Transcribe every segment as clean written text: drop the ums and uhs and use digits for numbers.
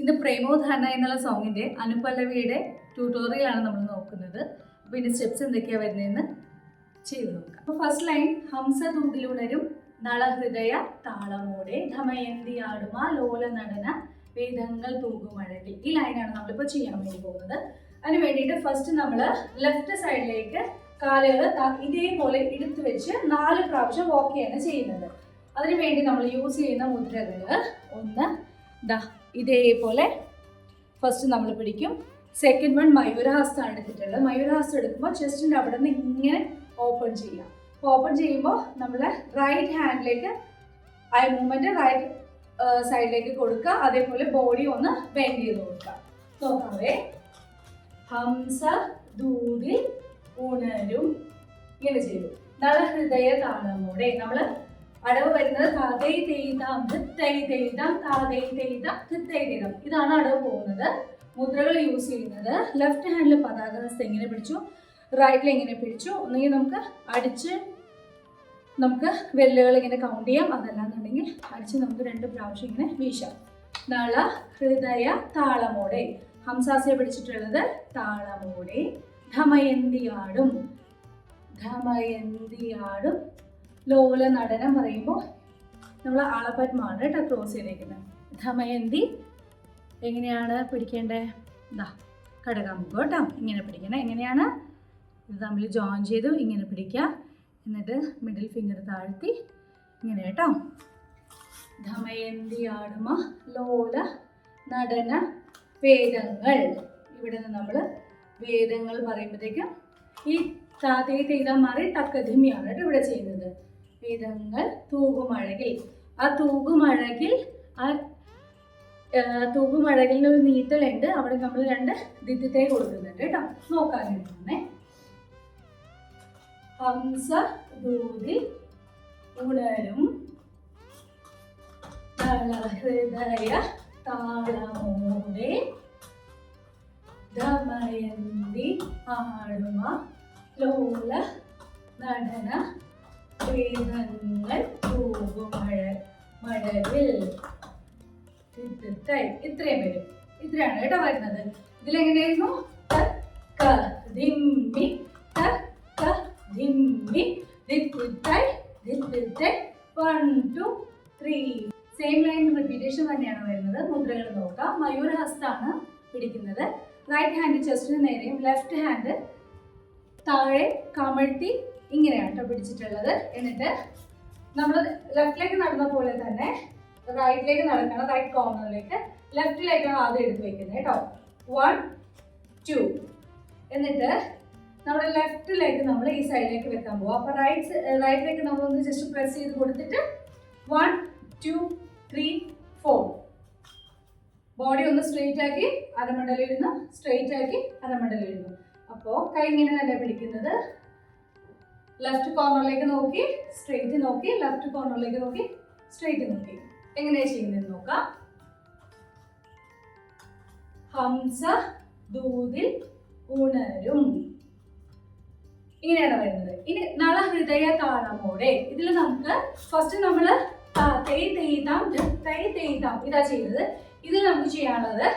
ഇന്ന് പ്രേമോധാരണ എന്നുള്ള സോങ്ങിൻ്റെ അനുപല്ലവിയുടെ ട്യൂട്ടോറിയലാണ് നമ്മൾ നോക്കുന്നത്. അപ്പോൾ ഇതിൻ്റെ സ്റ്റെപ്സ് എന്തൊക്കെയാണ് വരുന്നതെന്ന് ചെയ്ത് നോക്കാം. അപ്പോൾ ഫസ്റ്റ് ലൈൻ ഹംസദൂതിലുണരും നളഹൃദയ താളമോടെ ധമയന്തി ആടുമ ലോല നടന വേദങ്ങൾ തൂകുമഴകിൽ. ഈ ലൈനാണ് നമ്മളിപ്പോൾ ചെയ്യാൻ വേണ്ടി പോകുന്നത്. അതിന് വേണ്ടിയിട്ട് ഫസ്റ്റ് നമ്മൾ ലെഫ്റ്റ് സൈഡിലേക്ക് കാലുകൾ ഇതേപോലെ എടുത്തു വെച്ച് 4 പ്രാവശ്യം വാക്ക് ചെയ്യാണ് ചെയ്യുന്നത്. അതിനുവേണ്ടി നമ്മൾ യൂസ് ചെയ്യുന്ന മുദ്രകൾ ഒന്ന് ഇതേപോലെ ഫസ്റ്റ് നമ്മൾ പിടിക്കും. സെക്കൻഡ് വൺ മയൂരഹസ്തമാണ് എടുത്തിട്ടുള്ളത്. മയൂരഹസ്തം എടുക്കുമ്പോൾ ചെസ്റ്റിൻ്റെ അവിടെ നിന്ന് ഇങ്ങനെ ഓപ്പൺ ചെയ്യാം. അപ്പോൾ ഓപ്പൺ ചെയ്യുമ്പോൾ നമ്മൾ റൈറ്റ് ഹാൻഡിലേക്ക് ആ മൂവ്മെൻറ്റ് റൈറ്റ് സൈഡിലേക്ക് കൊടുക്കുക. അതേപോലെ ബോഡി ഒന്ന് ബെൻഡ് ചെയ്ത് കൊടുക്കുക. നോക്കാവേ, ഹംസ ദൂതിൽ ഉണരും ഇങ്ങനെ ചെയ്തു. നളഹൃദയ താളമോടെ നമ്മൾ അടവ് വരുന്നത് താതൈ തെയ്താം ധിത്തൈ തെയ്താം താതൈ തെയ്താം ധിത്തൈ തെയ്താം. ഇതാണ് അടവ് പോകുന്നത്. മുദ്രകൾ യൂസ് ചെയ്യുന്നത് ലെഫ്റ്റ് ഹാൻഡിൽ പതാകഹസ്തം എങ്ങനെ പിടിച്ചു, റൈറ്റിൽ എങ്ങനെ പിടിച്ചു. ഒന്നെങ്കിൽ നമുക്ക് അടിച്ച് നമുക്ക് വിരലുകൾ ഇങ്ങനെ കൗണ്ട് ചെയ്യാം. അതല്ലാന്നുണ്ടെങ്കിൽ അടിച്ച് നമുക്ക് 2 പ്രാവശ്യം ഇങ്ങനെ വീശാം. നള ഹൃദയ താളമോടെ ഹംസാസിയെ പിടിച്ചിട്ടുള്ളത് താളമോടെ ധമയന്തിയാടും ധമയന്തിയാടും ലോല നടനം പറയുമ്പോൾ നമ്മൾ ആളപദ്മാണ് കേട്ടോ ക്രോസ് ചെയ്തേക്കുന്നത്. ധമയന്തി എങ്ങനെയാണ് പിടിക്കേണ്ടത്? കടകാമുഖം കേട്ടോ, ഇങ്ങനെ പിടിക്കണം. എങ്ങനെയാണ് ഇത് തമ്മിൽ ജോയിൻ ചെയ്തു ഇങ്ങനെ പിടിക്കുക. എന്നിട്ട് മിഡിൽ ഫിംഗർ താഴ്ത്തി ഇങ്ങനെ കേട്ടോ. ധമയന്തി ആടുമ ലോല നടന വേദങ്ങൾ. ഇവിടെ നിന്ന് നമ്മൾ വേദങ്ങൾ പറയുമ്പോഴത്തേക്കും ഈ താതേ തെയ്താൻ മാറി തക്കധിമിയാണ് കേട്ടോ ഇവിടെ ചെയ്യുന്നത്. വേദങ്ങൾ തൂകുമഴകിൽ. ആ തൂകുമഴകിൽ തൂകുമഴകിലിന് ഒരു നീട്ടലുണ്ട്. അവിടെ നമ്മൾ 2 ദിദ്യത്തെ കൊടുക്കുന്നുണ്ട് കേട്ടോ. നോക്കാനുണ്ടേ. ഹംസ ദൂതിൽ ഉണരും നളഹൃദയ താളമോടെ ധമയന്തി ആടുമ ലോല നടന വേദങ്ങൾ തൂകുമഴകിൽ. ഇത്രയും വരും. ഇത്രയാണ് കേട്ടോ വരുന്നത്. ഇതിലെങ്ങനെയായിരുന്നു? സെയിം ലൈൻ റിപ്പീറ്റേഷൻ തന്നെയാണ് വരുന്നത്. മുദ്രകൾ നോക്കാം. മയൂരഹസ്താണ് പിടിക്കുന്നത്. റൈറ്റ് ഹാൻഡ് ചെസ്റ്റിന് നേരെയും ലെഫ്റ്റ് ഹാൻഡ് താഴെ കമഴ്ത്തി ഇങ്ങനെയാണ് കേട്ടോ പിടിച്ചിട്ടുള്ളത്. എന്നിട്ട് നമ്മൾ ലെഫ്റ്റിലേക്ക് നടന്ന പോലെ തന്നെ റൈറ്റിലേക്ക് നടക്കണം. റൈറ്റ് കോർണറിലേക്ക് ലെഫ്റ്റിലേക്കാണ് ആദ്യം എടുത്ത് വെക്കുന്നത് കേട്ടോ. 1 2 എന്നിട്ട് നമ്മുടെ ലെഫ്റ്റിലേക്ക് നമ്മൾ ഈ സൈഡിലേക്ക് വെക്കാൻ പോകും. അപ്പോൾ റൈറ്റിലേക്ക് നമ്മളൊന്ന് ജസ്റ്റ് പ്രസ് ചെയ്ത് കൊടുത്തിട്ട് 1 2 3 4 ബോഡി ഒന്ന് സ്ട്രെയിറ്റ് ആക്കി അരമണ്ടലിരുന്ന് സ്ട്രെയിറ്റ് ആക്കി അരമണ്ടലിരുന്നു. അപ്പോൾ കൈ ഇങ്ങനെ തന്നെ പിടിക്കുന്നത്. ലെഫ്റ്റ് കോർണറിലേക്ക് നോക്കി സ്ട്രെയിറ്റ് നോക്കി, ലെഫ്റ്റ് കോർണറിലേക്ക് നോക്കി സ്ട്രെയിറ്റ് നോക്കി. എങ്ങനെയാണ് ചെയ്യുന്നത് നോക്കാം. ഹംസ ദൂതിൽ ഉണരും ഇങ്ങനെയാണ് വരുന്നത്. ഇനി നളഹൃദയ താളമോടെ ഇതിൽ നമുക്ക് ഫസ്റ്റ് നമ്മൾ തൈ തെയ്താം തൈ തെയ്താം ഇതാ ചെയ്തത്. ഇതിൽ നമുക്ക് ചെയ്യാനുള്ളത്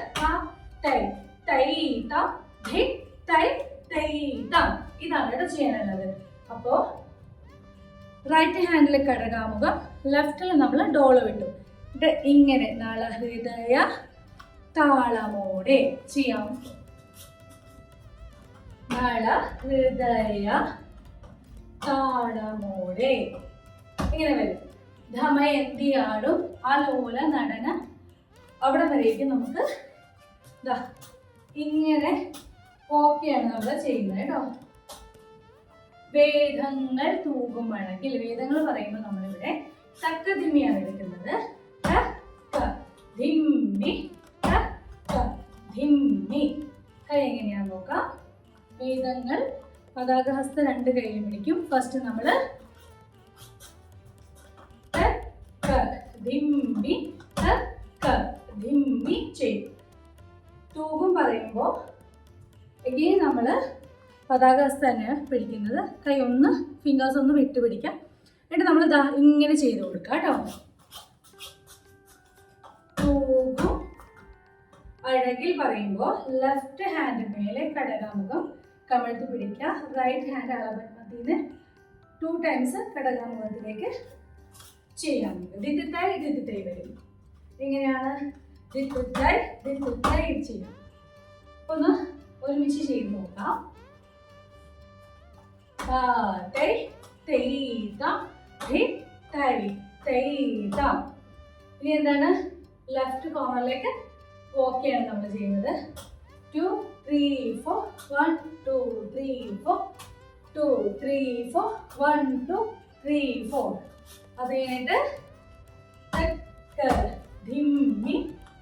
ഇതാണ് കേട്ടോ ചെയ്യാനുള്ളത്. അപ്പോൾ റൈറ്റ് ഹാൻഡിൽ കടകാമുഖം, ലെഫ്റ്റിൽ നമ്മൾ ഡോള് വിട്ടു. ഇത് ഇങ്ങനെ നളഹൃദയ താളമോടെ ചെയ്യാം. നളഹൃദയ താളമോടെ ഇങ്ങനെ വരും. ധമയന്തിയാടും ആലോല നടന അവിടെ വരേക്കും നമുക്ക് ഇങ്ങനെ ഓക്കെയാണ് നമ്മൾ ചെയ്യുന്നത് കേട്ടോ. വേദങ്ങൾ തൂകുമഴകിൽ. വേദങ്ങൾ പറയുമ്പോൾ നമ്മളിവിടെ തക്കധിമിയാണ് എടുക്കുന്നത്. കൈ എങ്ങനെയാന്ന് നോക്കാം. വേദങ്ങൾ പതാകഹസ്ത 2 കൈയിലും പിടിക്കും. ഫസ്റ്റ് നമ്മൾ ചെയ്യും. തൂകും പറയുമ്പോൾ എഗെയിൻ നമ്മൾ പതാകഹസ്ത തന്നെയാണ് പിടിക്കുന്നത്. കൈ ഒന്ന് ഫിംഗേഴ്സ് ഒന്ന് വിട്ട് പിടിക്കാം. എന്നിട്ട് നമ്മൾ ഇങ്ങനെ ചെയ്ത് കൊടുക്കാം കേട്ടോ. തൂകും അഴകിൽ പറയുമ്പോൾ ലെഫ്റ്റ് ഹാൻഡ് മേലെ കടകാമുഖം കമഴ്ത്തി പിടിക്കുക. റൈറ്റ് ഹാൻഡ് അളവന്മതിന് 2 ടൈംസ് കടകാമുഖത്തിലേക്ക് ചെയ്യാൻ പറ്റും. ദിത്തിത്തായി ദിത്തിത്തായി വരും. എങ്ങനെയാണ്? ദിത്തിത്തായി ദിത്തിത്തായി ചെയ്യാം. ഒന്ന് ഒരുമിച്ച് ചെയ്ത് നോക്കാം. തൈ തൈ താം ധി തൈ തൈ താം. ഇനി എന്താണ്? ലെഫ്റ്റ് കോർണറിലേക്ക് വോക്ക് ചെയ്യാണ് നമ്മൾ ചെയ്യുന്നത്. 2 3 4 1 2 3 4 2 3 4 1 2 3 4. അത് കഴിഞ്ഞിട്ട് തക്ക ധിമ്മി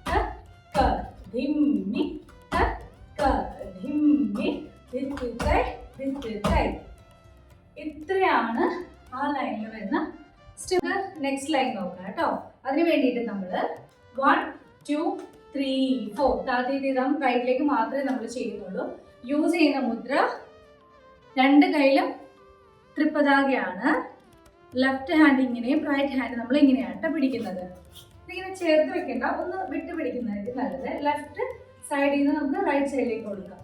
തക്ക ധിമ്മി തക്ക ധിമ്മി ദിത്തിത്തൈ ദിത്തിത്തൈ. ഇത്രയാണ് ആ ലൈനിൽ വരുന്ന സ്റ്റെപ്പ്. നെക്സ്റ്റ് ലൈൻ നോക്കാം കേട്ടോ. അതിന് വേണ്ടിയിട്ട് നമ്മൾ 1 2 3 4 താഴത്തേക്ക് റൈറ്റിലേക്ക് മാത്രമേ നമ്മൾ ചെയ്യുന്നുള്ളൂ. യൂസ് ചെയ്യുന്ന മുദ്ര 2 കൈയിലും ത്രിപതാകയാണ്. ലെഫ്റ്റ് ഹാൻഡ് ഇങ്ങനെയും റൈറ്റ് ഹാൻഡ് നമ്മൾ ഇങ്ങനെയാണ് പിടിക്കുന്നത്. ഇതിങ്ങനെ ചേർത്ത് വെക്കേണ്ട, ഒന്ന് വിട്ട് പിടിക്കുന്നതായിരിക്കും നല്ലത്. ലെഫ്റ്റ് സൈഡിൽ നിന്ന് നമുക്ക് റൈറ്റ് സൈഡിലേക്ക് കൊടുക്കാം.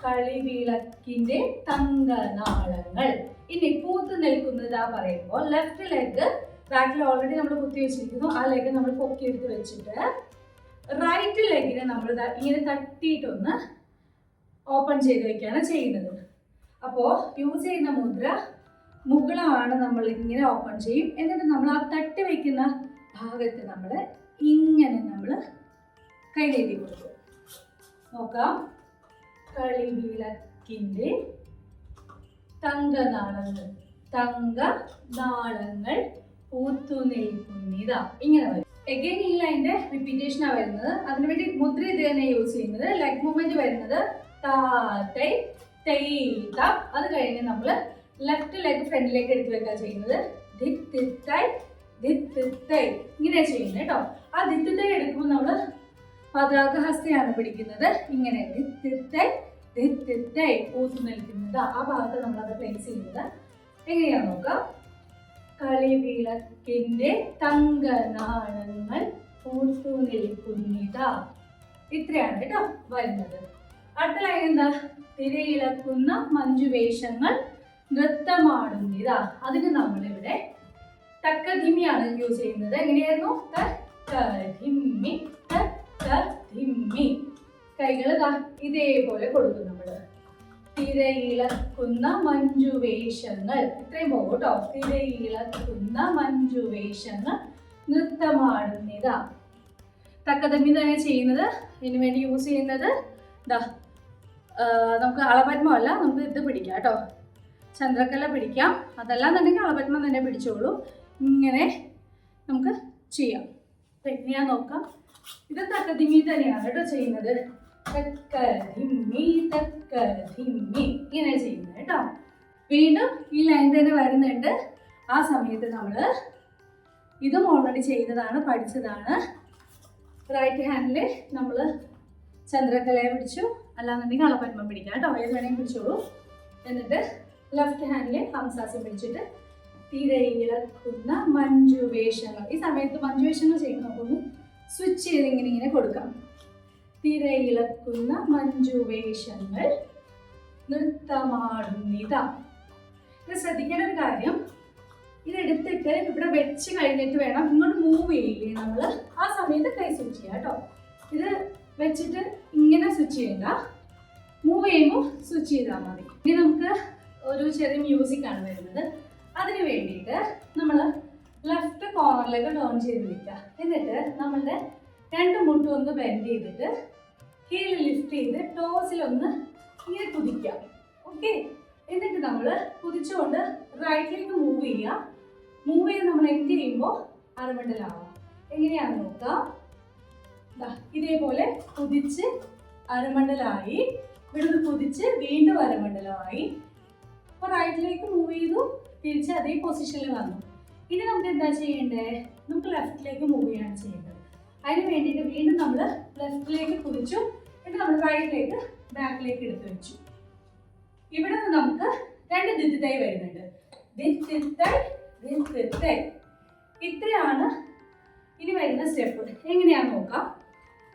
കളിവിളക്കിന്റെ തങ്കനാളങ്ങൾ. ഇനി പൂത്ത് നിൽക്കുന്നതാ പറയുമ്പോൾ ലെഫ്റ്റ് ലെഗ് ബാക്കിൽ ഓൾറെഡി നമ്മൾ കുത്തി വെച്ചിരിക്കുന്നു. ആ ലെഗ് നമ്മൾ പൊക്കിയെടുത്ത് വെച്ചിട്ട് റൈറ്റ് ലെഗിനെ നമ്മൾ ഇങ്ങനെ തട്ടിയിട്ടൊന്ന് ഓപ്പൺ ചെയ്ത് വെക്കുകയാണ് ചെയ്യുന്നത്. അപ്പോൾ യൂസ് ചെയ്യുന്ന മുദ്ര മുകളമാണ്. നമ്മൾ ഇങ്ങനെ ഓപ്പൺ ചെയ്യും. എന്നിട്ട് നമ്മൾ ആ തട്ടി വയ്ക്കുന്ന ഭാഗത്ത് നമ്മൾ ഇങ്ങനെ നമ്മൾ കൈ നീട്ടി കൊടുക്കും. നോക്കാം. കളിവിളക്കിന്റെ തങ്കനാളങ്ങൾ തങ്കനാളങ്ങൾ പൂത്തു നിൽക്കുന്നിതാ. ഇങ്ങനെ വരും. എഗൈൻ ഈ ലൈൻ്റെ റിപ്പീറ്റേഷനാണ് വരുന്നത്. അതിനുവേണ്ടി മുദ്ര ഇത് തന്നെ യൂസ് ചെയ്യുന്നത്. ലെഗ് മൂവ്മെന്റ് വരുന്നത് തൈ തൈ താ. അത് കഴിഞ്ഞ് നമ്മൾ ലെഫ്റ്റ് ലെഗ് ഫ്രണ്ടിലേക്ക് എടുത്ത് വെക്കുക ചെയ്യുന്നത്. ദിത്തിത്തൈ ദിത്തിത്തൈ ഇങ്ങനെ ചെയ്യുന്നത് കേട്ടോ. ആ ദിത്തിത്തൈ എടുക്കുമ്പോൾ നമ്മൾ പതാകഹസ്തയാണ് പിടിക്കുന്നത്. ഇങ്ങനെ ദിത്തിത്തൈ ദിത്തിത്തൈ പൂത്തു നിൽക്കുന്നത്. ആ ഭാഗത്ത് നമ്മളത് പ്ലേസ് ചെയ്യുന്നത്. എങ്ങനെയാണെന്ന് നോക്കാം. കളിവിളക്കിന്റെ തങ്കനാളങ്ങൾ പൂത്തു നിൽക്കുന്നിതാ. ഇത്രയാണ് കേട്ടോ വരുന്നത്. അടുത്ത ലൈൻ എന്താ? തിരയിളക്കുന്ന മഞ്ജുവേഷങ്ങൾ നൃത്തമാടുന്നിതാ. അതിന് നമ്മളിവിടെ തക്കധിമിയാണ് യൂസ് ചെയ്യുന്നത്. എങ്ങനെയായിരുന്നു? തക്കധിമ്മി തക്കധിമ്മി. കൈകൾ ഇതേപോലെ കൊടുക്കും നമ്മൾ. തിരയിളക്കുന്ന മഞ്ജുവേഷങ്ങൾ. ഇത്രയും പോകും കേട്ടോ. തിരയിളക്കുന്ന മഞ്ജുവേഷങ്ങൾ നൃത്തമാടുന്നിതാ. തക്കധമ്മി തന്നെ ചെയ്യുന്നത്. ഇതിനു വേണ്ടി യൂസ് ചെയ്യുന്നത് നമുക്ക് അളപത്മമല്ല, നമുക്ക് ഇത് പിടിക്കാം കേട്ടോ. ചന്ദ്രക്കല പിടിക്കാം. അതല്ലാന്നുണ്ടെങ്കിൽ അളപത്മം തന്നെ പിടിച്ചോളൂ. ഇങ്ങനെ നമുക്ക് ചെയ്യാം. ഞാൻ നോക്കാം. ഇത് തക്കധിമ്മി തന്നെയാണ് കേട്ടോ ചെയ്യുന്നത്. തക്കധിമ്മി തക്കധിമ്മി ഇങ്ങനെ ചെയ്യുന്നത് കേട്ടോ. വീണ്ടും ഈ ലൈൻ തന്നെ വരുന്നുണ്ട്. ആ സമയത്ത് നമ്മൾ ഇതും ഓൾറെഡി ചെയ്തതാണ്, പഠിച്ചതാണ്. റൈറ്റ് ഹാൻഡിൽ നമ്മൾ ചന്ദ്രക്കലയെ പിടിച്ചു, അല്ലാന്നുണ്ടെങ്കിൽ അളപത്മം പിടിക്കാം കേട്ടോ. ഏത് വേണമെങ്കിൽ പിടിച്ചോളൂ. എന്നിട്ട് ലെഫ്റ്റ് ഹാൻഡിൽ ഹംസാസം പിടിച്ചിട്ട് തിരയിളക്കുന്ന മഞ്ജുവേഷങ്ങൾ. ഈ സമയത്ത് മഞ്ജുവേഷങ്ങൾ ചെയ്യുമ്പോൾ നമുക്കൊന്ന് സ്വിച്ച് ചെയ്ത് ഇങ്ങനെ കൊടുക്കാം. തിരയിളക്കുന്ന മഞ്ജുവേഷങ്ങൾ നൃത്തമാടുന്നിതാ. ഇത് ശ്രദ്ധിക്കേണ്ട ഒരു കാര്യം, ഇതെടുത്തിട്ട് ഇവിടെ വെച്ച് കഴിഞ്ഞിട്ട് വേണം ഇങ്ങോട്ട് മൂവ് ചെയ്യില്ലേ നമ്മൾ. ആ സമയത്ത് കൈ സ്വിച്ച് ചെയ്യാം കേട്ടോ. ഇത് വെച്ചിട്ട് ഇങ്ങനെ സ്വിച്ച് ചെയ്യണ്ട, മൂവ് ചെയ്യുമ്പോൾ സ്വിച്ച് ചെയ്താൽ മതി. ഇനി നമുക്ക് ഒരു ചെറിയ മ്യൂസിക്കാണ് വരുന്നത്. അതിന് വേണ്ടിയിട്ട് നമ്മൾ ലെഫ്റ്റ് കോർണറിലേക്ക് ടേൺ ചെയ്ത് വെക്കുക. എന്നിട്ട് നമ്മളുടെ 2 മുട്ടും ഒന്ന് ബെൻഡ് ചെയ്തിട്ട് ഹീൽ ലിഫ്റ്റ് ചെയ്ത് ടോസിലൊന്ന് ഇങ്ങനെ കുതിക്കാം. ഓക്കെ. എന്നിട്ട് നമ്മൾ കുതിച്ചുകൊണ്ട് റൈറ്റിലേക്ക് മൂവ് ചെയ്യുക. മൂവ് ചെയ്ത് നമ്മൾ എൻഡ് ചെയ്യുമ്പോൾ അരമണ്ടലാവാം. എങ്ങനെയാണെന്ന് നോക്കാം. ഇതേപോലെ കുതിച്ച് അരമണ്ടലായി, ഇവിടുന്ന് കുതിച്ച് വീണ്ടും അരമണ്ടലമായി. അപ്പോൾ റൈറ്റിലേക്ക് മൂവ് ചെയ്തു, തിരിച്ച് അതേ പൊസിഷനിൽ വന്നു. ഇനി നമുക്ക് എന്താ ചെയ്യേണ്ടത്? നമുക്ക് ലെഫ്റ്റിലേക്ക് മൂവ് ചെയ്യാണ് ചെയ്യേണ്ടത്. അതിന് വേണ്ടിയിട്ട് വീണ്ടും നമ്മൾ ലെഫ്റ്റിലേക്ക് കുതിച്ചു, എന്നിട്ട് നമ്മൾ റൈറ്റിലേക്ക് ബാക്കിലേക്ക് എടുത്ത് വെച്ചു. ഇവിടെ നിന്ന് നമുക്ക് 2 ദിത്തിത്തൈ വരുന്നുണ്ട്. ദിത്തിത്തൈ ദിത്തിത്തൈ. ഇത്രയാണ് ഇനി വരുന്ന സ്റ്റെപ്പ്. എങ്ങനെയാണെന്ന് നോക്കാം.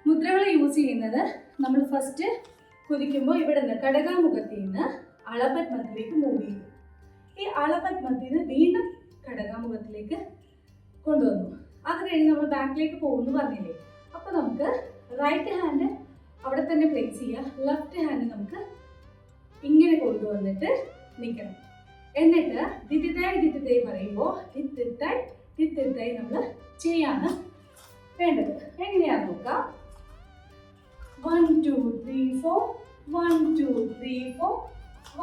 മുദ്രകൾ യൂസ് ചെയ്യുന്നത് നമ്മൾ ഫസ്റ്റ് കുതിക്കുമ്പോൾ ഇവിടെ നിന്ന് കടകാമുഖത്തിൽ നിന്ന് അളപദ്മത്തിലേക്ക് മൂവ് ചെയ്തു. ഈ അളപദ്മത്തിൽ നിന്ന് വീണ്ടും കടകാമുഖത്തിലേക്ക് കൊണ്ടുവന്നു. അത് കഴിഞ്ഞ് നമ്മൾ ബാക്കിലേക്ക് പോകുന്നു പറഞ്ഞില്ലേ. അപ്പോൾ നമുക്ക് റൈറ്റ് ഹാൻഡ് അവിടെ തന്നെ പ്ലേസ് ചെയ്യുക. ലെഫ്റ്റ് ഹാൻഡ് നമുക്ക് ഇങ്ങനെ കൊണ്ടുവന്നിട്ട് നിൽക്കണം. എന്നിട്ട് ദിത്തിത്തായി ദിത്തിത്തായി പറയുമ്പോൾ ദിത്തിത്തായി ദിത്തിത്തായി നമ്മൾ ചെയ്യാണ് വേണ്ടത്. എങ്ങനെയാണെന്ന് നോക്കാം. 1 2 3 4 1 2 3 4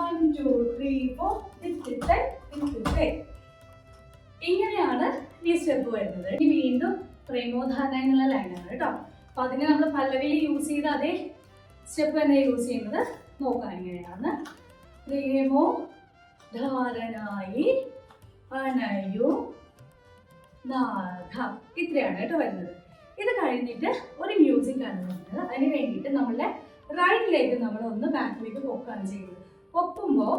1 2 3 4 ദിത്തിത്തായി ദിത്തിത്തായി. ഇങ്ങനെയാണ് ഈ സ്റ്റെപ്പ് വരുന്നത്. ഇനി വീണ്ടും പ്രേമോധാന എന്നുള്ള ലൈനാണ് കേട്ടോ. അപ്പൊ അതിനെ നമ്മൾ പല്ലവിയിൽ യൂസ് ചെയ്ത അതേ സ്റ്റെപ്പ് തന്നെ യൂസ് ചെയ്യുന്നത്. നോക്കാം എങ്ങനെയാണ്. പ്രേമോ ധാരണായി അണയു നാഥ, ഇത്രയാണ് കേട്ടോ വരുന്നത്. ഇത് കഴിഞ്ഞിട്ട് ഒരു മ്യൂസിക് ആണ് വരുന്നത്. അതിന് വേണ്ടിയിട്ട് നമ്മളുടെ റൈറ്റ് ലെഗ് നമ്മൾ ഒന്ന് ബാക്കിലേക്ക് പൊക്കാണ് ചെയ്യുന്നത്. പൊക്കുമ്പോൾ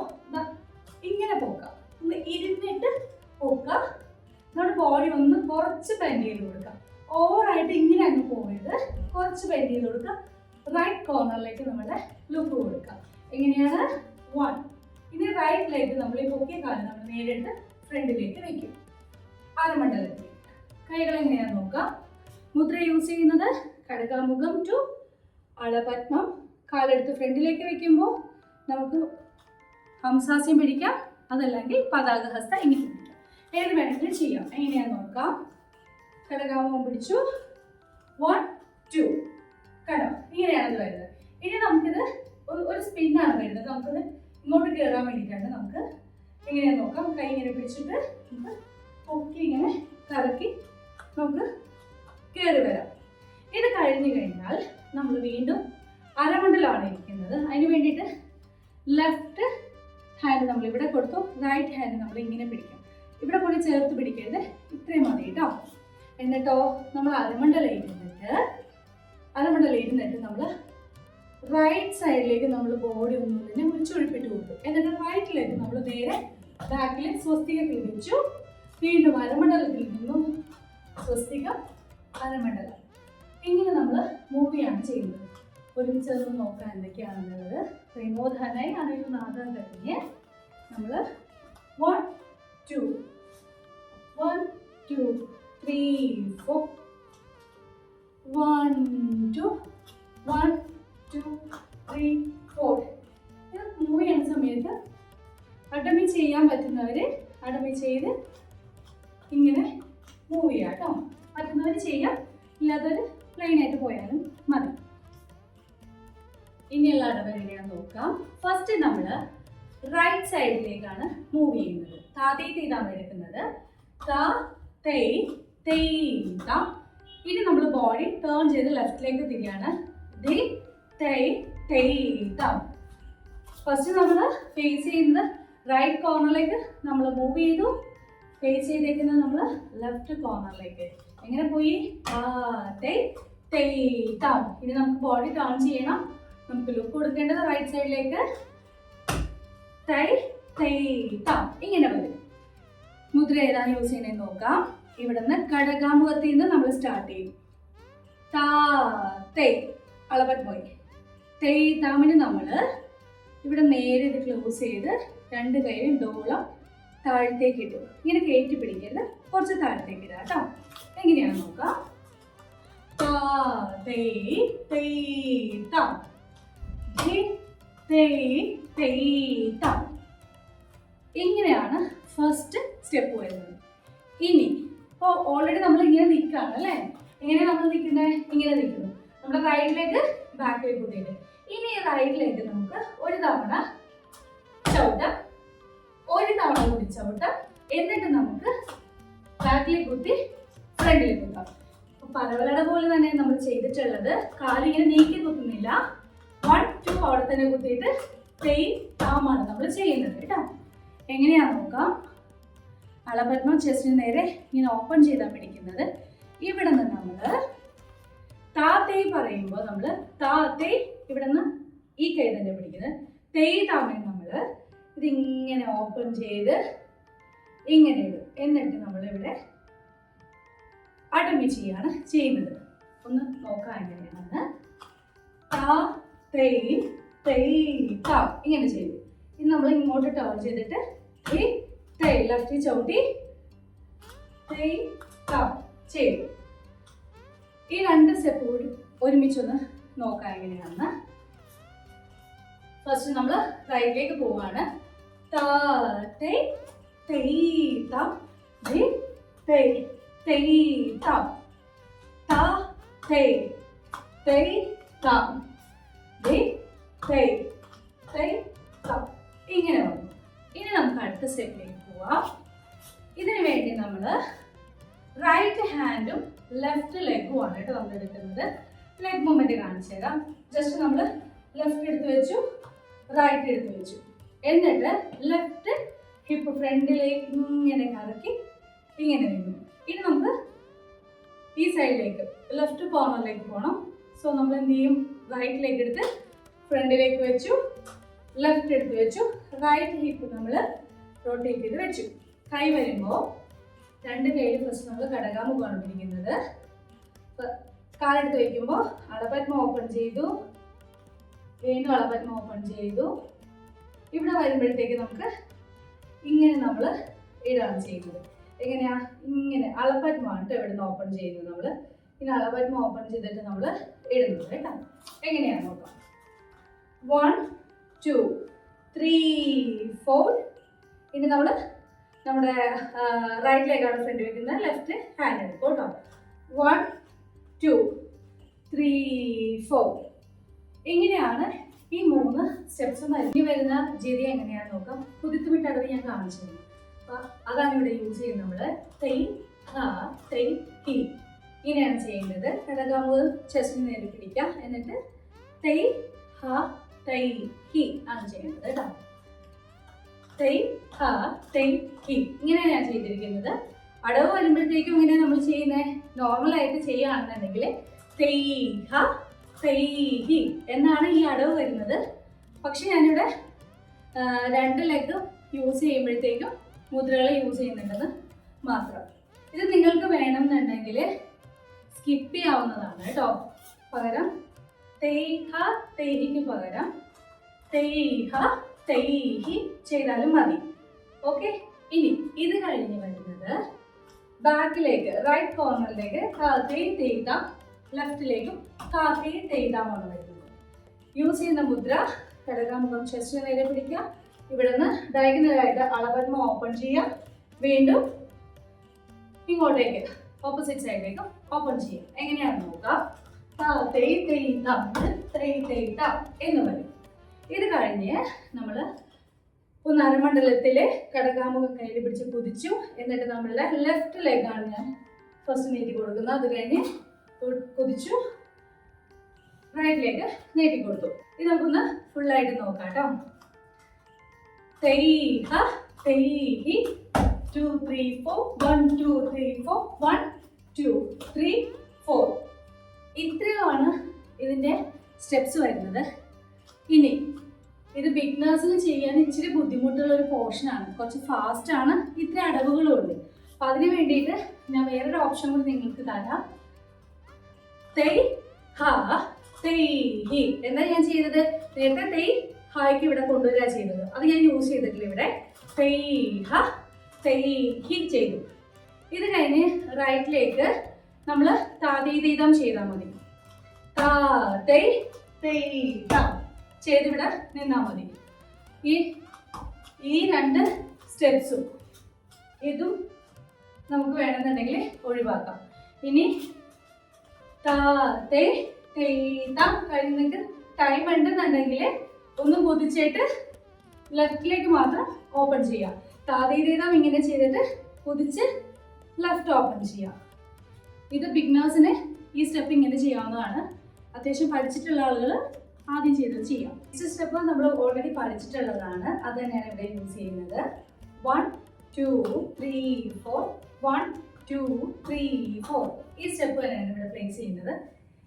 ഇങ്ങനെ പൊക്കാം, ഒന്ന് ഇരുന്നിട്ട് പൊക്കാം. നമ്മുടെ ബോഡി ഒന്ന് കുറച്ച് ബെൻഡ് ചെയ്ത് കൊടുക്കാം. ഓവറായിട്ട് ഇങ്ങനെ അങ്ങ് പോകരുത്, കുറച്ച് ബെൻഡ് ചെയ്ത് കൊടുക്കാം. റൈറ്റ് കോർണറിലേക്ക് നമ്മുടെ ലുക്ക് കൊടുക്കാം. എങ്ങനെയാണ്? 1. ഇനി റൈറ്റ് ലെഗ് നമ്മൾ ഈ പൊക്കിയ കാലം നമ്മൾ നേരിട്ട് ഫ്രണ്ടിലേക്ക് വെക്കും. അരമണ്ഡലത്തിൽ കൈകൾ എങ്ങനെയാണെന്ന് നോക്കാം. മുദ്ര യൂസ് ചെയ്യുന്നത് കടകാമുഖം ടു അളപദ്മം. കാലെടുത്ത് ഫ്രണ്ടിലേക്ക് വെക്കുമ്പോൾ നമുക്ക് ഹംസാസ്യം പിടിക്കാം, അതല്ലെങ്കിൽ പതാകഹസ്ത ഇങ്ങനെ പിടിക്കാം. ഏത് വേണമെങ്കിലും ചെയ്യാം. എങ്ങനെയാണെന്ന് നോക്കാം. കടകാമുഖം പിടിച്ചു. 1 2 കണ്ടോ, ഇങ്ങനെയാണ് വരുന്നത്. ഇനി നമുക്കിത് ഒരു സ്പിന്നാണ് വരുന്നത്. നമുക്കത് ഇങ്ങോട്ട് കയറാൻ വേണ്ടിയിട്ടാണ്. നമുക്ക് എങ്ങനെയാണെന്ന് നോക്കാം. കൈ ഇങ്ങനെ പിടിച്ചിട്ട് നമുക്ക് പൊക്കി ഇങ്ങനെ കറക്കി നമുക്ക് കയറി വരാം. ഇത് കഴിഞ്ഞു കഴിഞ്ഞാൽ നമ്മൾ വീണ്ടും അരമണ്ഡലമാണ് ഇരിക്കുന്നത്. അതിന് വേണ്ടിയിട്ട് ലെഫ്റ്റ് ഹാൻഡ് നമ്മൾ ഇവിടെ കൊടുത്തു, റൈറ്റ് ഹാൻഡ് നമ്മൾ ഇങ്ങനെ പിടിക്കാം. ഇവിടെ കൂടി ചേർത്ത് പിടിക്കരുത്, ഇത്രയും മതി കേട്ടോ. എന്നിട്ടോ നമ്മൾ അരമണ്ഡലം ഇരുന്നിട്ട് നമ്മൾ റൈറ്റ് സൈഡിലേക്ക് നമ്മൾ ബോഡി ഒന്നും തന്നെ മുറിച്ചൊഴിപ്പിട്ട് കൊടുത്തു. എന്നിട്ട് റൈറ്റിലേക്ക് നമ്മൾ നേരെ ബാക്കിൽ സ്വസ്തികത്തിൽ വെച്ചു. വീണ്ടും അരമണ്ഡലത്തിൽ നിന്നും സ്വസ്തികം അരമണ്ഡലം. ഇങ്ങനെ നമ്മൾ മൂവിയാണ് ചെയ്യുന്നത്. ഒരുമിച്ച് നോക്കാൻ എന്തൊക്കെയാണെന്നുള്ളത്. പ്രേമോധാനായി അണയു നാഥ കഴിഞ്ഞ് നമ്മൾ 1 2 1 2 3 4 1 2 1 2 3 4. ഇത് മൂവ് ചെയ്യുന്ന സമയത്ത് അടമി ചെയ്യാൻ പറ്റുന്നവർ അടമി ചെയ്ത് ഇങ്ങനെ മൂവ് ചെയ്യാം കേട്ടോ. പറ്റുന്നവർ ചെയ്യാം, ഇല്ലാത്തവർ പ്ലെയിനായിട്ട് പോയാലും മതി. ഇനിയുള്ള അടവ് എങ്ങനെയാണെന്ന് നോക്കാം. ഫസ്റ്റ് നമ്മൾ റൈറ്റ് സൈഡിലേക്കാണ് മൂവ് ചെയ്യുന്നത്. താതേ തീതാണ് എടുക്കുന്നത്. താ തേ തേ താ. ഇനി നമ്മൾ ബോഡി ടേൺ ചെയ്ത് ലെഫ്റ്റിലേക്ക് തിരിയാണ്. ദേ തേ തേ താ. ഫസ്റ്റ് നമ്മൾ ഫേസ് ചെയ്യുന്നത് റൈറ്റ് കോർണറിലേക്ക് നമ്മൾ മൂവ് ചെയ്തു. ഫേസ് ചെയ്തേക്കുന്നത് നമ്മൾ ലെഫ്റ്റ് കോർണറിലേക്ക്. എങ്ങനെ പോയി? തേ തേ താ. ഇനി നമുക്ക് ബോഡി ടേൺ ചെയ്യണം. നമുക്ക് ലുക്ക് കൊടുക്കേണ്ടത് റൈറ്റ് സൈഡിലേക്ക്. തൈ തൈ താ. ഇങ്ങനെ വരും. മുദ്ര ഏതാണ് യൂസ് ചെയ്യുന്നതെന്ന് നോക്കാം. ഇവിടെ നിന്ന് കടകാമുഖത്തിൽ നിന്ന് നമ്മൾ സ്റ്റാർട്ട് ചെയ്യും. താ തൈ അളവൻ പോയി. തൈ താമിന് നമ്മൾ ഇവിടെ നേരെ ഇത് ക്ലോസ് ചെയ്ത് രണ്ട് കൈയും ഡോളം താഴത്തേക്ക് ഇട്ടു. ഇങ്ങനെ കയറ്റി പിടിക്കരുത്, കുറച്ച് താഴത്തേക്ക് ഇടാം കേട്ടോ. എങ്ങനെയാണെന്ന് നോക്കാം. താ തൈ തൈ താ. ഇങ്ങനെയാണ് ഫസ്റ്റ് സ്റ്റെപ്പ് വരുന്നത്. ഇനി ഇപ്പോൾ ഓൾറെഡി നമ്മൾ ഇങ്ങനെ നിൽക്കുകയാണ് അല്ലേ. എങ്ങനെ നമ്മൾ നിൽക്കുന്നത്? ഇങ്ങനെ നിൽക്കുന്നു. നമ്മുടെ റൈറ്റിലേക്ക് ബാക്കിലേക്ക് കൂട്ടിയിട്ട് ഇനി റൈറ്റിലേക്ക് നമുക്ക് ഒരു തവണ ചവിട്ടാം, ഒരു തവണ കൂടി ചവിട്ടാം. എന്നിട്ട് നമുക്ക് ബാക്കിലേക്ക് കുത്തി ഫ്രണ്ടിലേക്ക് കുത്താം. പലവരുടെ പോലെ തന്നെ നമ്മൾ ചെയ്തിട്ടുള്ളത്. കാലിങ്ങനെ നീക്കി കുത്തുന്നില്ല. 1 2 അവിടെ തന്നെ കുത്തിയിട്ട് സെയിം താമാണ് നമ്മൾ ചെയ്യുന്നത് കേട്ടോ. എങ്ങനെയാണെന്ന് നോക്കാം. അളപദ്മം ചെസ്റ്റിന് നേരെ ഇങ്ങനെ ഓപ്പൺ ചെയ്താണ് പിടിക്കുന്നത്. ഇവിടെ നിന്ന് നമ്മൾ താത്തേ പറയുമ്പോൾ നമ്മൾ താത്തേ ഇവിടെ നിന്ന് ഈ കൈ തന്നെ പിടിക്കുന്നത്. തേയ് താമൻ നമ്മൾ ഇതിങ്ങനെ ഓപ്പൺ ചെയ്ത് ഇങ്ങനെ ഇടും. എന്നിട്ട് നമ്മളിവിടെ അടമി ചെയ്യാണ് ചെയ്യുന്നത്. ഒന്ന് നോക്കാം എങ്ങനെയാണ്. താ തേയ് തേയ് താ ഇങ്ങനെ ചെയ്തു. ഇനി നമ്മൾ ഇങ്ങോട്ട് ടേൺ ചെയ്തിട്ട് തേയ് തേയ് ലെഫ്റ്റ് ചവിട്ടി തേയ് താ ചെയ്തു. ഈ 2 സ്റ്റെപ്പ് കൂടി ഒരുമിച്ചൊന്ന് നോക്കാം എങ്ങനെയാണെന്ന്. ഫസ്റ്റ് നമ്മൾ റൈറ്റിലേക്ക് പോവാണ്. താ തേയ് തേയ് താ തേയ് തേയ് തേയ് താ താ തേയ് തേയ് താ തേയ് തേയ് തേയ് താ ഇങ്ങനെ വന്നു. ഇനി നമുക്ക് അടുത്ത സ്റ്റെപ്പിലേക്ക് പോവാം. ഇതിനു വേണ്ടി നമ്മൾ റൈറ്റ് ഹാൻഡും ലെഫ്റ്റ് ലെഗും ആണ് കേട്ടോ നമ്മൾ എടുക്കുന്നത്. ലെഗ് മൂവ്മെന്റ് കാണിച്ചു തരാം. ജസ്റ്റ് നമ്മൾ ലെഫ്റ്റ് എടുത്ത് വെച്ചു, റൈറ്റ് എടുത്ത് വെച്ചു, എന്നിട്ട് ലെഫ്റ്റ് ഹിപ്പ് ഫ്രണ്ടിലേക്ക് ഇങ്ങനെ കറക്കി ഇങ്ങനെ നിന്നു. ഇനി നമുക്ക് ഈ സൈഡിലേക്ക് ലെഫ്റ്റ് കോർണറിലേക്ക് പോകണം. സോ നമ്മൾ എന്ത് ചെയ്യും? റൈറ്റ് ലെഗ് എടുത്ത് ഫ്രണ്ടിലേക്ക് വെച്ചു, ലെഫ്റ്റ് എടുത്ത് വെച്ചു, റൈറ്റ് ഹിപ്പ് നമ്മൾ റൊട്ടേറ്റ് ചെയ്ത് വെച്ചു. കൈ വരുമ്പോൾ 2 കൈയിൽ ഫസ്റ്റ് നമ്മൾ ഘടകാമുഖമാണ് പിടിക്കുന്നത്. കാലെടുത്ത് വയ്ക്കുമ്പോൾ അളപത്മ ഓപ്പൺ ചെയ്തു, വീണ്ടും അളപത്മ ഓപ്പൺ ചെയ്തു. ഇവിടെ വരുമ്പോഴത്തേക്ക് നമുക്ക് ഇങ്ങനെ നമ്മൾ ഇടാണ് ചെയ്യുന്നത്. എങ്ങനെയാ? ഇങ്ങനെ അളപത്മമാണ് കേട്ടോ ഇവിടെ നിന്ന് ഓപ്പൺ ചെയ്യുന്നത്. നമ്മൾ ഇങ്ങനെ അളപത്മ ഓപ്പൺ ചെയ്തിട്ട് നമ്മൾ ഇടുന്നത് കേട്ടോ. എങ്ങനെയാണ് നോക്കാം. 1 2 3 4. ഇനി നമ്മൾ നമ്മുടെ റൈറ്റ് ലെഗാണ് ഫ്രണ്ട് വെക്കുന്നത്, ലെഫ്റ്റ് ഹാൻഡ് എടുക്കും കേട്ടോ. 1 2 3 4. ഇങ്ങനെയാണ് ഈ 3 സ്റ്റെപ്സ്. മരിഞ്ഞു വരുന്ന ജിതി എങ്ങനെയാണെന്ന് നോക്കാം. കുതിത്തുവിട്ട അടവ് ഞാൻ കാണിച്ചു തന്നു. അപ്പം അതാണ് ഇവിടെ യൂസ് ചെയ്യുന്നത്. നമ്മൾ തൈ ഹ തൈ ഹി ഇങ്ങനെയാണ് ചെയ്യേണ്ടത്. ഘടകാമുഖം ചെസ്റ്റിന് നേരെ പിടിക്കാം, എന്നിട്ട് തൈ ഹ തൈ ഹി ആണ് ചെയ്യേണ്ടത് കേട്ടോ. തൈ ഹ തൈ ഹി ഇങ്ങനെയാണ് ഞാൻ ചെയ്തിരിക്കുന്നത്. അടവ് വരുമ്പോഴത്തേക്കും ഇങ്ങനെ നമ്മൾ ചെയ്യുന്നത് നോർമലായിട്ട് ചെയ്യുകയാണെന്നുണ്ടെങ്കിൽ തൈ ഹ തൈ ഹി എന്നാണ് ഈ അടവ് വരുന്നത്. പക്ഷെ ഞാനിവിടെ 2 ലെഗ് യൂസ് ചെയ്യുമ്പോഴത്തേക്കും മുദ്രകൾ യൂസ് ചെയ്യുന്നുണ്ടെന്ന് മാത്രം. ഇത് നിങ്ങൾക്ക് വേണമെന്നുണ്ടെങ്കിൽ സ്കിപ്പ് ചെയ്യാവുന്നതാണ് കേട്ടോ. പകരം തൈ ഹ തൈ ഹിക്ക് പകരം തൈ ഹ തൈ ഹി ചെയ്താലും മതി. ഓക്കെ. ഇനി ഇത് കഴിഞ്ഞ് വരുന്നത് ബാക്കിലേക്ക് റൈറ്റ് കോർണറിലേക്ക് കാത്തേ തേയ്താം, ലെഫ്റ്റിലേക്കും കാത്തേ തേയ്താമാണ് വരുന്നത്. യൂസ് ചെയ്യുന്ന മുദ്ര ഘടകാമുഖം ചെസ്റ്റിന് നേരെ പിടിക്കുക, ഇവിടെ നിന്ന് ഡയഗണലായിട്ട് അളപത്മ ഓപ്പൺ ചെയ്യുക, വീണ്ടും ഇങ്ങോട്ടേക്ക് ഓപ്പോസിറ്റ് സൈഡിലേക്ക് ഓപ്പൺ ചെയ്യുക. എങ്ങനെയാണെന്ന് നോക്കാം. തേ തേയ്താം തേ തേയ്താം എന്ന് പറയും. ഇത് കഴിഞ്ഞ് നമ്മൾ ഒന്ന് അരമണ്ഡലത്തിലെ ഘടകാമുഖം കയ്യിൽ പിടിച്ച് കുതിച്ചു, എന്നിട്ട് നമ്മളുടെ ലെഫ്റ്റ് ലെഗാണ് ഞാൻ ഫസ്റ്റ് നീട്ടി കൊടുക്കുന്നത്. അത് കഴിഞ്ഞ് കുതിച്ചു, റൈറ്റ് ലെഗ് നീട്ടി കൊടുത്തു. ഇത് നമുക്കൊന്ന് ഫുള്ളായിട്ട് നോക്കാം കേട്ടോ. തൈ ഹ തൈ ഹി 2 3 4 1 2 3 4 1 2 3 4. ഇത്രയുമാണ് ഇതിൻ്റെ സ്റ്റെപ്സ് വരുന്നത്. ഇനി ഇത് ബിഗ്നേഴ്സിന് ചെയ്യാൻ ഇച്ചിരി ബുദ്ധിമുട്ടുള്ള ഒരു പോർഷനാണ്, കുറച്ച് ഫാസ്റ്റ് ആണ്, ഇത്ര അടവുകളും ഉണ്ട്. അപ്പം അതിന് വേണ്ടിയിട്ട് ഞാൻ വേറൊരു ഓപ്ഷൻ കൂടി നിങ്ങൾക്ക് തരാം. തൈ ഹ തൈ ഹി എന്താ ഞാൻ ചെയ്തത്? നേരത്തെ തൈ ഹായ്ക്ക് ഇവിടെ കൊണ്ടുവരിക ചെയ്തത്, അത് ഞാൻ യൂസ് ചെയ്തിട്ടില്ല. ഇവിടെ തൈ ഹ തൈ ഹി ചെയ്തു. ഇത് കഴിഞ്ഞ് റൈറ്റിലേക്ക് നമ്മൾ താതീതീതം ചെയ്താൽ മതി. താ തൈ തൈ താ ചെയ്തിവിടെ നിന്നാൽ മതി. ഈ 2 സ്റ്റെപ്സും ഇതും നമുക്ക് വേണമെന്നുണ്ടെങ്കിൽ ഒഴിവാക്കാം. ഇനി താ തേ തൈ താ കഴിഞ്ഞിട്ട് ടൈം ഉണ്ടെന്നുണ്ടെങ്കിൽ ഒന്ന് കുതിച്ചിട്ട് ലെഫ്റ്റിലേക്ക് മാത്രം ഓപ്പൺ ചെയ്യാം. താതീതീതം ഇങ്ങനെ ചെയ്തിട്ട് കുതിച്ച് ലെഫ്റ്റ് ഓപ്പൺ ചെയ്യാം. ഇത് ബിഗ്നേഴ്സിന് ഈ സ്റ്റെപ്പ് ഇങ്ങനെ ചെയ്യാവുന്നതാണ്. അത്യാവശ്യം പഠിച്ചിട്ടുള്ള ആളുകൾ ആദ്യം ചെയ്തത് ചെയ്യാം. നെക്സ്റ്റ് സ്റ്റെപ്പ് നമ്മൾ ഓൾറെഡി പഠിച്ചിട്ടുള്ളതാണ്, അത് തന്നെയാണ് ഇവിടെ യൂസ് ചെയ്യുന്നത്. 1 2 3 4 1 2 3 4 ഈ സ്റ്റെപ്പ് തന്നെയാണ് ഇവിടെ പ്ലേസ് ചെയ്യുന്നത്.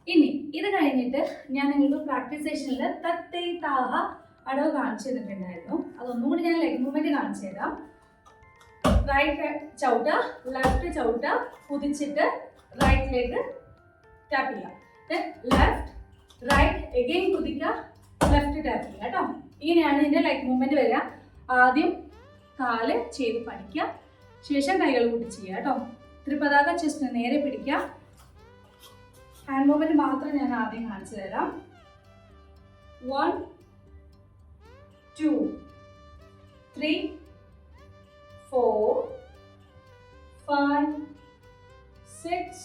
ഇനി ഇത് കഴിഞ്ഞിട്ട് ഞാൻ നിങ്ങൾക്ക് പ്രാക്ടീസ് സെഷനിൽ തത്തേ താഹ അടവ് കാണിച്ചു തന്നിട്ടുണ്ടായിരുന്നു. അതൊന്നും കൂടി ഞാൻ ലെഗ് മൂവ്മെന്റ് കാണിച്ചു തരാം. റൈറ്റ് ചവിട്ട, ലെഫ്റ്റ് ചവിട്ട, കുതിച്ചിട്ട് റൈറ്റിലേക്ക് ടാപ്പ് ചെയ്യുക. ലെഫ്റ്റ് റൈറ്റ് എഗെയിൻ കുതിക്കുക, ലെഫ്റ്റ് ടാപ്പ് ചെയ്യുക കേട്ടോ. ഇങ്ങനെയാണ് ഇതിൻ്റെ ലെഗ് മൂവ്മെൻറ്റ് വരിക. ആദ്യം കാല് ചെയ്ത് പഠിക്കുക, ശേഷം കൈകൾ കൂട്ടി ചെയ്യുക കേട്ടോ. ത്രിപതാക ചെസ്റ്റിന് നേരെ പിടിക്കുക. ഹാൻഡ് മൂവ്മെൻറ്റ് മാത്രം ഞാൻ ആദ്യം കാണിച്ചു തരാം. 1 2 3 4 5 6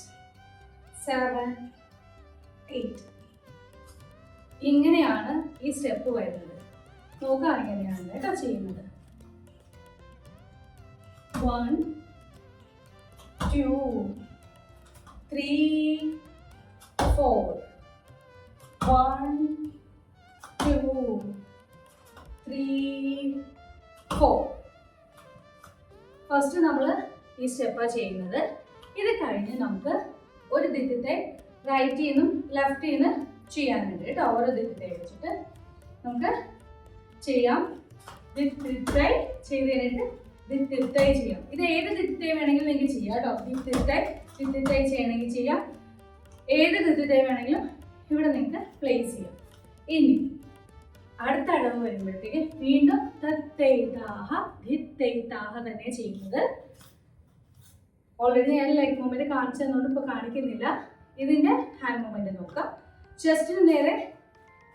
7 8. ഇങ്ങനെയാണ് ഈ സ്റ്റെപ്പ് വരുന്നത്. നോക്കാം എങ്ങനെയാണ് കേട്ടോ ചെയ്യുന്നത്. 1 2 3 4 1 2 3 4. ഫസ്റ്റ് നമ്മൾ ഈ സ്റ്റെപ്പാണ് ചെയ്യുന്നത്. ഇത് കഴിഞ്ഞ് നമുക്ക് ഒരു ദിക്കത്തെ റൈറ്റിൽ നിന്നും ലെഫ്റ്റിൽ നിന്ന് ചെയ്യാനുണ്ട് കേട്ടോ. ഓരോ ദിക്കത്തെ വെച്ചിട്ട് നമുക്ക് ചെയ്യാം. ദിത്തൈ ചെയ്ത് കഴിഞ്ഞിട്ട് ദിത്തൈ ചെയ്യാം. ഇത് ഏത് ദിത്തൈ വേണമെങ്കിലും നിങ്ങൾക്ക് ചെയ്യാം കേട്ടോ. ദിത്തൈ ചെയ്യണമെങ്കിൽ ചെയ്യാം. ഏത് ദിത്തൈ വേണമെങ്കിലും ഇവിടെ നിങ്ങൾക്ക് പ്ലേസ് ചെയ്യാം. ഇനി അടുത്ത അടവ് വരുമ്പോഴത്തേക്ക് വീണ്ടും തത്തൈതാഹ ധിത്തൈതാഹ തന്നെ ചെയ്യുന്നത്. ഓൾറെഡി ഞാൻ ലെഗ് മൂവ്മെന്റ് കാണിച്ചു തന്നുകൊണ്ട് ഇപ്പോൾ കാണിക്കുന്നില്ല. ഇതിൻ്റെ ഹാൻഡ് മൂവ്മെന്റ് നോക്കാം. ചെസ്റ്റിന് നേരെ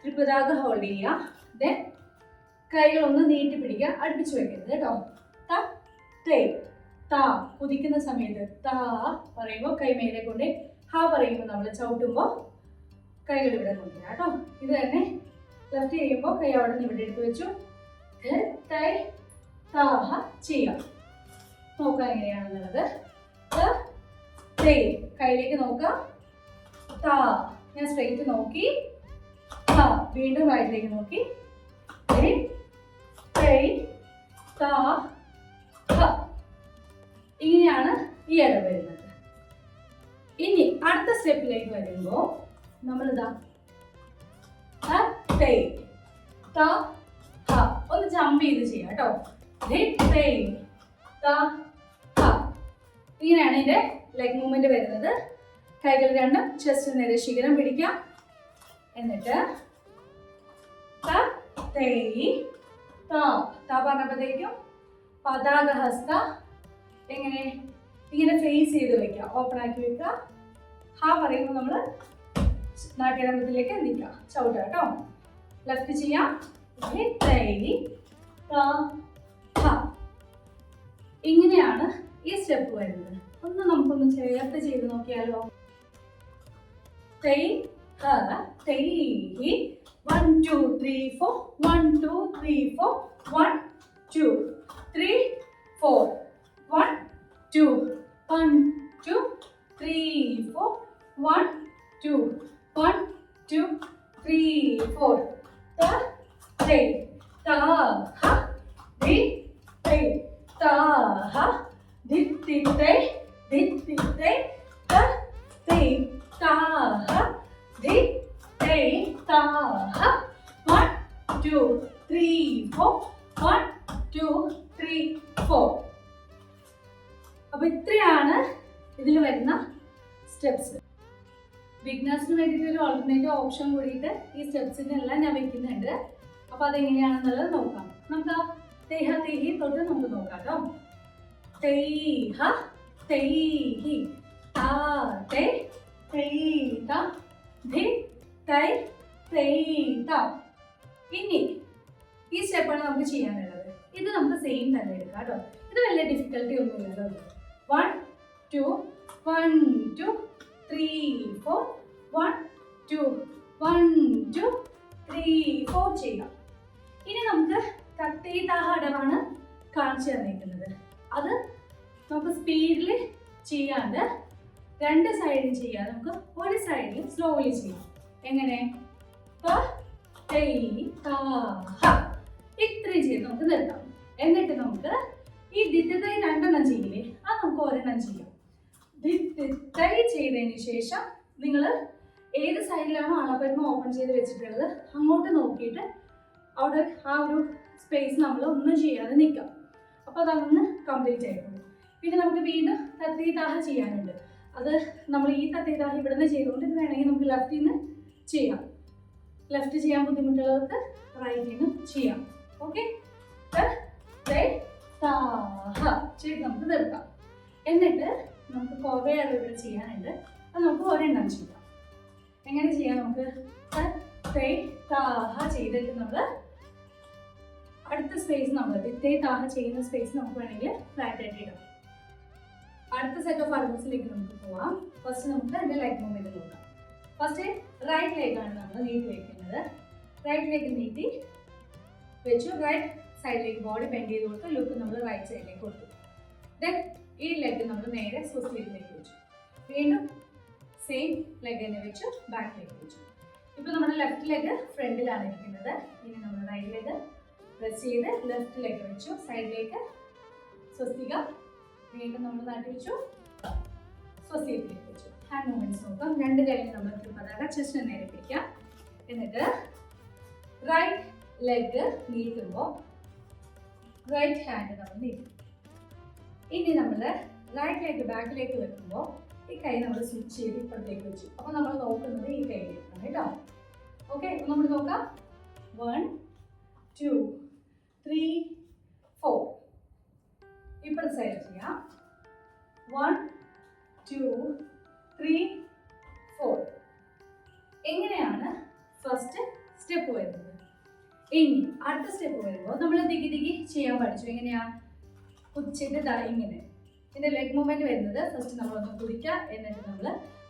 ത്രിപതാക ഹോൾഡ് ചെയ്യുക. ദെൻ കൈകളൊന്ന് നീട്ടി പിടിക്കുക, അടുപ്പിച്ച് വെക്കരുത് കേട്ടോ. താ കുതിക്കുന്ന സമയത്ത് താ പറയുമ്പോൾ കൈ മേലെ കൊണ്ട് ഹാ പറയുമ്പോൾ നമ്മൾ ചവിട്ടുമ്പോൾ കൈകൾ ഇവിടെ കൊണ്ടുവരാം കേട്ടോ. ഇത് തന്നെ ലെഫ്റ്റ് ചെയ്യുമ്പോൾ കൈ അവിടെ നിന്ന് ഇവിടെ എടുത്ത് വെച്ചു. താഹ ചെയ്യാം. നോക്കാം എങ്ങനെയാണെന്നുള്ളത്. കയ്യിലേക്ക് നോക്കാം. താ ഞാൻ സ്ട്രെയിറ്റ് നോക്കി, വീണ്ടും റൈറ്റിലേക്ക് നോക്കി. ഇങ്ങനെയാണ് ഈ അടവ് വരുന്നത്. ഇനി അടുത്ത സ്റ്റെപ്പിലേക്ക് വരുമ്പോൾ നമ്മളിതാ ഒന്ന് ജമ്പ് ചെയ്ത് ചെയ്യാം കേട്ടോ. ഇങ്ങനെയാണ് ഇതിന്റെ ലെഗ് മൂവ്മെന്റ് വരുന്നത്. കൈകൾ രണ്ടും ചെസ്റ്റ് നേരെ ശിഖരം പിടിക്കാം. എന്നിട്ട് പറഞ്ഞപ്പോഴത്തേക്കും പതാകഹസ്ത എങ്ങനെ ഇങ്ങനെ ഫേസ് ചെയ്ത് വെക്കുക, ഓപ്പൺ ആക്കി വെക്കുക. ഹാ പറയുമ്പോൾ നമ്മൾ നാട്യാരംഭത്തിലേക്ക് നിൽക്കാം, ചവിട്ടുക കേട്ടോ. ലെഫ്റ്റ് ചെയ്യാം. ഇങ്ങനെയാണ് ഈ സ്റ്റെപ്പ് വരുന്നത്. ഒന്ന് നമുക്കൊന്ന് ചേർത്ത് ചെയ്ത് നോക്കിയാലോ. 1 2 3 4 1 2 3 4 1 2 3 4 1 2 1 2 3 4 1 2 1 2 3 4. അപ്പൊ ഇത്രയാണ് ഇതിൽ വരുന്ന സ്റ്റെപ്സ്. ബിഗിനേഴ്സിന് വേണ്ടിയിട്ട് ഒരു ഓൾട്ടർനേറ്റീവ് ഓപ്ഷൻ കൂടിയിട്ട് ഈ സ്റ്റെപ്സിന്റെ എല്ലാം ഞാൻ വെക്കുന്നുണ്ട്. അപ്പൊ അതെങ്ങനെയാണെന്നുള്ളത് നോക്കാം. നമുക്ക് തേഹി തൊട്ട് നമുക്ക് നോക്കാം കേട്ടോ. തൈഹ തൈഹി താ തേ തൈത ധി തൈ തൈത. ഇനി ഈ സ്റ്റെപ്പാണ് നമുക്ക് ചെയ്യാനുള്ളത്. ഇത് നമുക്ക് സെയിം തന്നെ എടുക്കാം കേട്ടോ. ഇത് വലിയ ഡിഫിക്കൽട്ടി ഒന്നും ഇല്ലല്ലോ. 1 2 1 2 3 4 1 2 1 2 3 4 ചെയ്യാം. ഇനി നമുക്ക് തത്തൈതാഹ അടവാണ് കാണിച്ചു തന്നിരിക്കുന്നത്. അത് നമുക്ക് സ്പീഡിൽ ചെയ്യാണ്ട് രണ്ട് സൈഡിൽ ചെയ്യാം. നമുക്ക് ഒരു സൈഡിൽ സ്ലോലി ചെയ്യാം. എങ്ങനെ? ഇത്രയും ചെയ്ത് നമുക്ക് നിർത്താം. എന്നിട്ട് നമുക്ക് ഈ ദിത്തൈ രണ്ടെണ്ണം ചെയ്യില്ലേ, അത് നമുക്ക് ഒരെണ്ണം ചെയ്യാം. ദിത്തൈ ചെയ്തതിന് ശേഷം നിങ്ങൾ ഏത് സൈഡിലാണോ അണപ്പരുന്ന് ഓപ്പൺ ചെയ്ത് വെച്ചിട്ടുള്ളത് അങ്ങോട്ട് നോക്കിയിട്ട് അവിടെ ആ ഒരു സ്പേസ് നമ്മൾ ഒന്നും ചെയ്യാതെ നിൽക്കാം. അപ്പോൾ അതങ്ങനെ കംപ്ലീറ്റ് ആയിട്ടുണ്ട്. പിന്നെ നമുക്ക് വീണ്ടും തത്തൈതാഹ ചെയ്യാനുണ്ട്. അത് നമ്മൾ ഈ തത്തേതാ ഇവിടെ നിന്ന് ചെയ്തുകൊണ്ട് ഇത് വേണമെങ്കിൽ നമുക്ക് ലെഫ്റ്റിൽ നിന്ന് ചെയ്യാം. ലെഫ്റ്റ് ചെയ്യാൻ ബുദ്ധിമുട്ടുള്ളവർക്ക് റൈറ്റിൽ നിന്നും ചെയ്യാം. ഓക്കെ, ചെയ്ത് നമുക്ക് നിർത്താം. എന്നിട്ട് നമുക്ക് കുറേ അത് ഇവിടെ ചെയ്യാനുണ്ട്. അത് നമുക്ക് ഒരെണ്ണം ചെയ്യാം. എങ്ങനെ ചെയ്യാം? നമുക്ക് ചെയ്തിട്ട് നമ്മൾ അടുത്ത സ്പേസ് നമ്മൾ ചെയ്യുന്ന സ്പേസ് നമുക്ക് വേണമെങ്കിൽ ഫ്ലാറ്റ് ആയിട്ട് ഇടാം. അടുത്ത സെറ്റ് ഓഫ് അഡ്വൻസിലേക്ക് നമുക്ക് പോവാം. ഫസ്റ്റ് നമുക്ക് അതിൻ്റെ ലെഗ് മൂവ്മെന്റ് നോക്കാം. ഫസ്റ്റ് റൈറ്റ് ലെഗാണ് നമ്മൾ നീട്ടി വെക്കുന്നത്. റൈറ്റ് ലെഗ് നീട്ടി വെച്ചു. റൈറ്റ് സൈഡിലേക്ക് ബോഡി ബെൻഡ് ചെയ്ത് കൊടുത്ത് ലുക്ക് നമ്മൾ റൈറ്റ് സൈഡിലേക്ക് കൊടുത്തു. ദെൻ ഈ ലെഗ് നമ്മൾ നേരെ സ്വസ്തിയിലേക്ക് വെച്ചു. വീണ്ടും സെയിം ലെഗ് തന്നെ വെച്ചു, ബാക്കിലേക്ക് വെച്ചു. ഇപ്പോൾ നമ്മുടെ ലെഫ്റ്റ് ലെഗ് ഫ്രണ്ടിലാണ് ഇരിക്കുന്നത്. ഇനി നമ്മൾ റൈറ്റ് ലെഗ് പ്രസ് ചെയ്ത് ലെഫ്റ്റ് ലെഗ് വെച്ചു, സൈഡിലേക്ക് സ്വസ്തിക. വീണ്ടും നമ്മൾ നാട്ടി വെച്ചു, സ്വസ്തികത്തിലേക്ക് വെച്ചു. ഹാൻഡ് മൂവ്മെന്റ്സ് നോക്കാം. രണ്ട് കൈയിൽ നമ്മൾ പതാക ചെസ്റ്റിന് നേരെ പിടിക്കാം. എന്നിട്ട് റൈറ്റ് ലെഗ് നീട്ടുമ്പോൾ റൈറ്റ് ഹാൻഡ് നമ്മൾ നീട്ടും. ഇനി നമ്മൾ റൈറ്റ് ലെഗ് ബാക്കിലേക്ക് വെക്കുമ്പോൾ ഈ കൈ നമ്മൾ സ്വിച്ച് ചെയ്ത് ഇപ്പുറത്തേക്ക് വെച്ചു. അപ്പോൾ നമ്മൾ നോക്കുന്നത് ഈ കൈയിലേക്കാണ് കേട്ടോ. ഓക്കെ, നമ്മൾ നോക്കാം. 1 2 3 4. ഇപ്പുറത്തെ സൈഡ് ചെയ്യാം. 1 2 3 4. എങ്ങനെയാണ് ഫസ്റ്റ് സ്റ്റെപ്പ് വരുന്നത്? ഇനി അടുത്ത സ്റ്റെപ്പ് വരുമ്പോൾ നമ്മൾ ദിഗി ചെയ്യാൻ പഠിച്ചു. എങ്ങനെയാ? കുതിച്ചിട്ട് ഇങ്ങനെ ഇതിൻ്റെ ലെഗ് മൂവ്മെന്റ് വരുന്നത്. ഫസ്റ്റ് നമ്മളൊന്ന് കുതിക്കുക, എന്നിട്ട് നമ്മൾ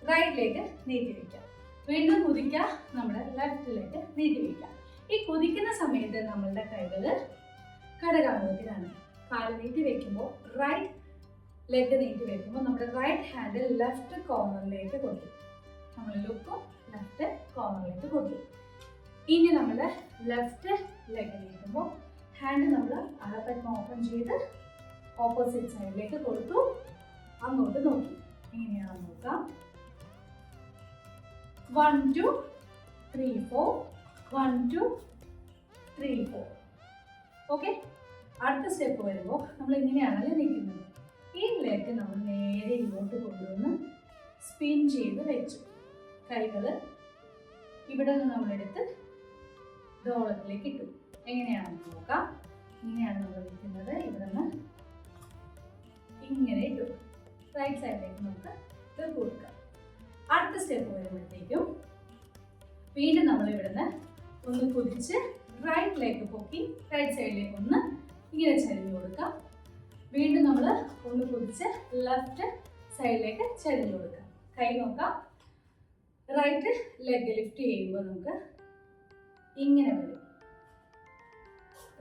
റൈറ്റിലേക്ക് നീട്ടി വയ്ക്കുക. വീണ്ടും കുതിക്കുക, നമ്മൾ ലെഫ്റ്റിലേക്ക് നീട്ടി വയ്ക്കുക. ഈ കുതിക്കുന്ന സമയത്ത് നമ്മളുടെ കൈകൾ ഘടകാമുഖത്തിലാണ്. കാല് നീട്ടി വെക്കുമ്പോൾ റൈറ്റ് ലെഗ് നീട്ടി വെക്കുമ്പോൾ നമ്മുടെ റൈറ്റ് ഹാൻഡ് ലെഫ്റ്റ് കോർണറിലേക്ക് കൊടുക്കും. നമ്മൾ ലുക്കും ലെഫ്റ്റ് കോർണറിലേക്ക് കൊടുക്കും. ഇനി നമ്മൾ ലെഫ്റ്റ് ലെഗ് നീട്ടുമ്പോൾ ഹാൻഡ് നമ്മൾ അകത്തേക്ക് ഓപ്പൺ ചെയ്ത് ഓപ്പോസിറ്റ് സൈഡിലേക്ക് കൊടുത്തു, അങ്ങോട്ട് നോക്കി. എങ്ങനെയാണെന്ന് നോക്കാം. 1 2 3 4 1 2 3 4. ഓക്കെ, അടുത്ത സ്റ്റെപ്പ് വരുമ്പോൾ നമ്മൾ ഇങ്ങനെയാണല്ലോ നിൽക്കുന്നത്. ഈ ലെഗ് നമ്മൾ നേരെ ഇങ്ങോട്ട് കൊണ്ടുവന്ന് സ്പിൻ ചെയ്ത് വെച്ചു. കൈകൾ ഇവിടെ നിന്ന് നമ്മളെടുത്ത് ഡോളത്തിലേക്ക് ഇട്ടു. എങ്ങനെയാണെന്ന് നോക്കാം. ഇങ്ങനെയാണ് നമ്മൾ നിൽക്കുന്നത്. ഇവിടെ നിന്ന് ഇങ്ങനെ ഇട്ടു. റൈറ്റ് സൈഡിലേക്ക് നമുക്ക് ഇത് കൊടുക്കാം. അടുത്ത സ്റ്റെപ്പ് വരുമ്പോഴത്തേക്കും വീണ്ടും നമ്മൾ ഇവിടുന്ന് ഒന്ന് കുതിച്ച് റൈറ്റ് ലെഗ് പൊക്കി റൈറ്റ് സൈഡിലേക്ക് ഒന്ന് ഇങ്ങനെ ചരിഞ്ഞു കൊടുക്കാം. വീണ്ടും നമ്മൾ ഒന്ന് കുതിച്ച് ലെഫ്റ്റ് സൈഡിലേക്ക് ചരിഞ്ഞു കൊടുക്കാം. കൈ നോക്കാം. റൈറ്റ് ലെഗ് ലിഫ്റ്റ് ചെയ്യുമ്പോൾ നമുക്ക് ഇങ്ങനെ വരും.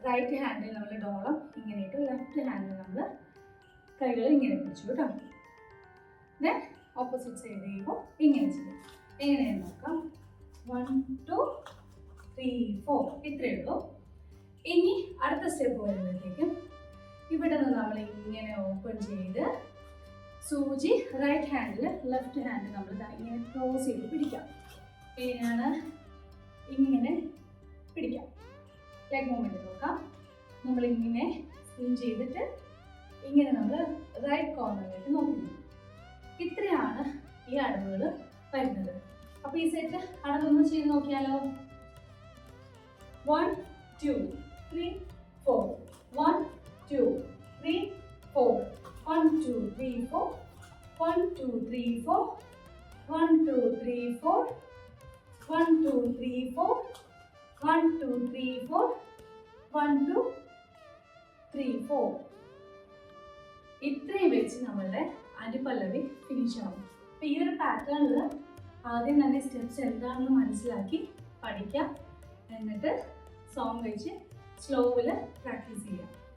റൈറ്റ് ഹാൻഡിൽ നമ്മൾ ഡോളം ഇങ്ങനെ ഇട്ടു, ലെഫ്റ്റ് ഹാൻഡിൽ നമ്മൾ കൈകൾ ഇങ്ങനെ പിടിച്ചു കേട്ടോ. ദെൻ ഓപ്പോസിറ്റ് സൈഡ് ചെയ്യുമ്പോൾ ഇങ്ങനെ ചെയ്യും. എങ്ങനെയാണെന്ന് നോക്കാം. 1 2 3 4. ഇത്രയേ ഉള്ളൂ. ഇനി അടുത്ത സ്റ്റെപ്പ് വരുമ്പോഴത്തേക്കും ഇവിടെ നിന്ന് നമ്മൾ ഇങ്ങനെ ഓപ്പൺ ചെയ്ത് സൂചി റൈറ്റ് ഹാൻഡിൽ ലെഫ്റ്റ് ഹാൻഡ് നമ്മൾ ഇങ്ങനെ ക്ലോസ് ചെയ്ത് പിടിക്കാം. എങ്ങനെയാണ്? ഇങ്ങനെ പിടിക്കാം. ലെഗ് മൂവ്മെന്റ് നോക്കാം. നമ്മളിങ്ങനെ സ്പിൻ ചെയ്തിട്ട് ഇങ്ങനെ നമ്മൾ റൈറ്റ് കോർണറിലേക്ക് നോക്കുന്നു. ഇത്രയാണ് ഈ അടവുകൾ വരുന്നത്. അപ്പോൾ ഈ സെറ്റ് അടവൊന്ന് ചെയ്ത് നോക്കിയാലോ. 1 2 3 4 1 2 3 4 1 2 3 4 1 2 3 4 1 2 3 4 1 2 3 4 1 2 3 4 1 2 3 4. ഇത്രയും വെച്ച് നമ്മളുടെ അനുപല്ലവി ഫിനിഷ് ആവും. അപ്പോൾ ഈ ഒരു പാറ്റേണിൽ ആദ്യം തന്നെ സ്റ്റെപ്സ് എന്താണെന്ന് മനസ്സിലാക്കി പഠിക്കാം. എന്നിട്ട് സോങ് വെച്ച് സ്ലോവിൽ പ്രാക്ടീസ് ചെയ്യാം.